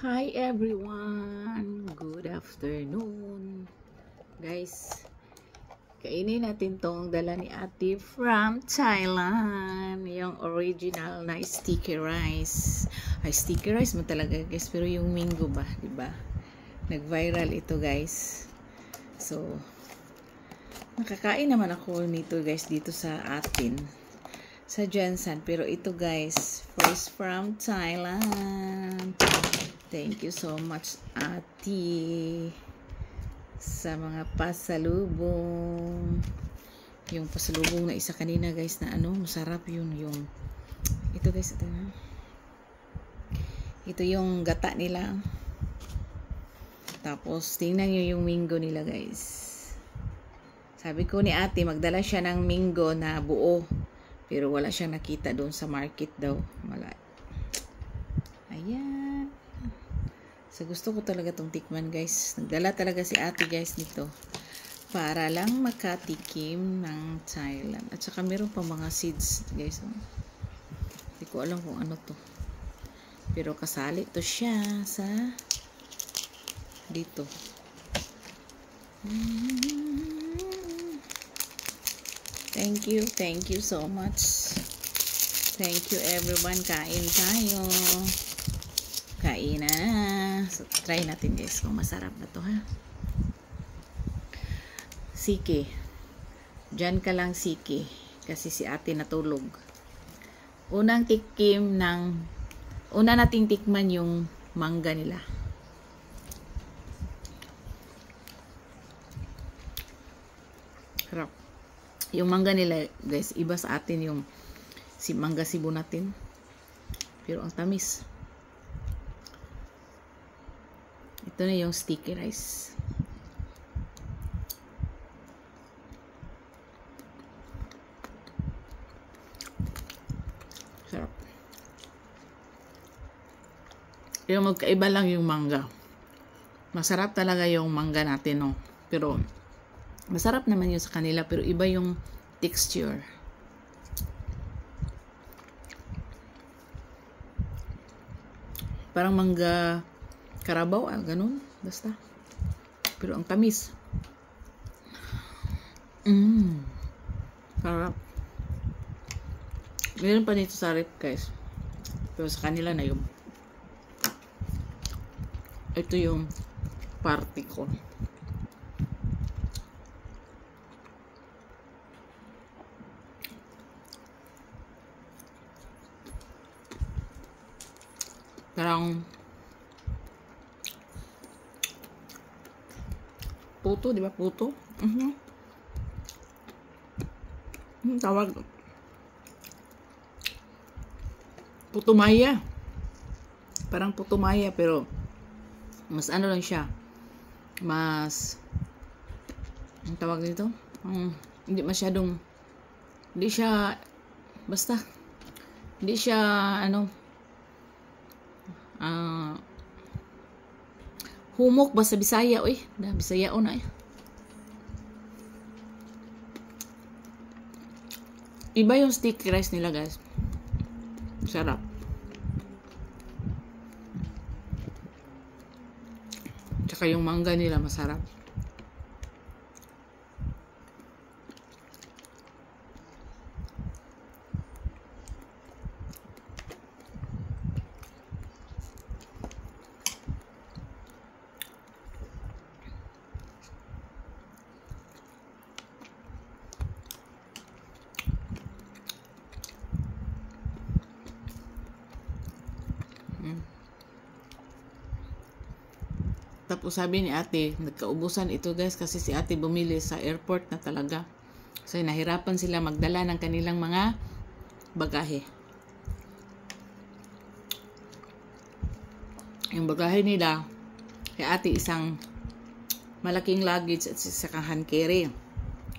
Hi everyone! Good afternoon! Guys, kainin natin tong dala ni ate from Thailand. Yung original na sticky rice. Ay, sticky rice mo talaga guys. Pero yung mango ba? Diba? Nag-viral ito guys. So, nakakain naman ako nito guys dito sa atin. Sa Jensen. Pero ito guys, first from Thailand. Thank you so much, ate, sa mga pasalubong. Yung pasalubong na isa kanina, guys, na masarap yun. Ito, guys, ito na. Ito yung gata nila. Tapos, tingnan nyo yung mango nila, guys. Sabi ko ni ate, magdala siya ng mango na buo. Pero wala siyang nakita doon sa market daw. Ayan. So, gusto ko talaga tong tikman, guys. Nagdala talaga si ate, guys, nito. Para lang makatikim ng Thailand. At saka meron pa mga seeds, guys. Hindi ko alam kung ano to. Pero kasali to siya sa dito. Thank you. Thank you so much. Thank you, everyone. Kain tayo. Kain na. So, try natin guys kung masarap na to, ha. Siki. Diyan ka lang, Siki. Kasi si ate natulog. Una nating tikman yung mangga nila. Harap. Yung mangga nila, guys, iba sa atin yung mangga Cebu natin. Pero ang tamis. Ito na yung sticky rice. Sarap. Yung magkaiba lang yung mangga. Masarap talaga yung mangga natin, no? Pero, masarap naman yun sa kanila. Pero iba yung texture. Parang mangga Carabao, ganun. Basta. Pero ang tamis. Sarap. Meron pa dito sa rip, guys. Pero sa kanila na yung ito yung party ko. Parang puto, di ba? Puto? Tawag. Puto maya. Parang puto maya, pero mas ano lang siya. Mas ang tawag nito? Hindi masyadong, hindi siya, basta, hindi siya, humok ba sa Bisaya, oy. Bisaya o na eh. Iba yung sticky rice nila, guys. Sarap. Tsaka yung mangga nila masarap. Tapos sabi ni ate, nagkaubusan ito guys kasi si ate bumili sa airport na talaga. So nahirapan sila magdala ng kanilang mga bagahe. Yung bagahe nila, kay ate isang malaking luggage at isang hand carry.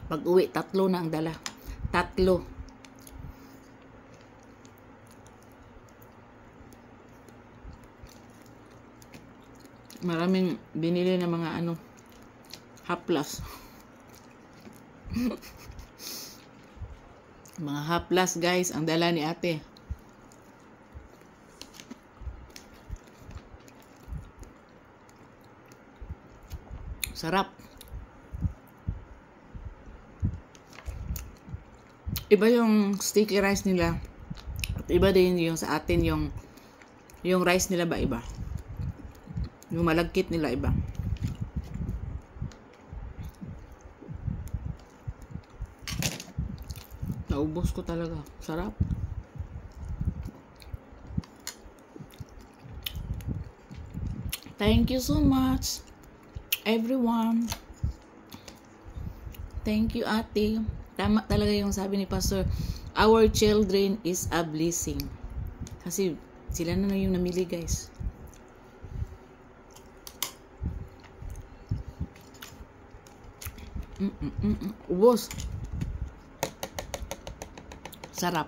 Pag uwi, 3 na ang dala. 3. Maraming binili ng mga haplas. Mga haplas, guys, ang dala ni ate. Sarap. Iba yung sticky rice nila. At iba din yung sa atin yung rice nila ba iba. Yung malagkit nila iba. Naubos ko talaga. Sarap. Thank you so much, everyone. Thank you, ate. Tama talaga yung sabi ni Pastor. Our children is a blessing. Kasi sila na yung namili, guys. Ubos. Sarap.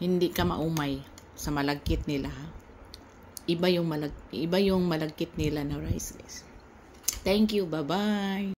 Hindi ka maumay sa malagkit nila, ha? Iba yung malagkit nila na rice, guys. Thank you. Bye-bye.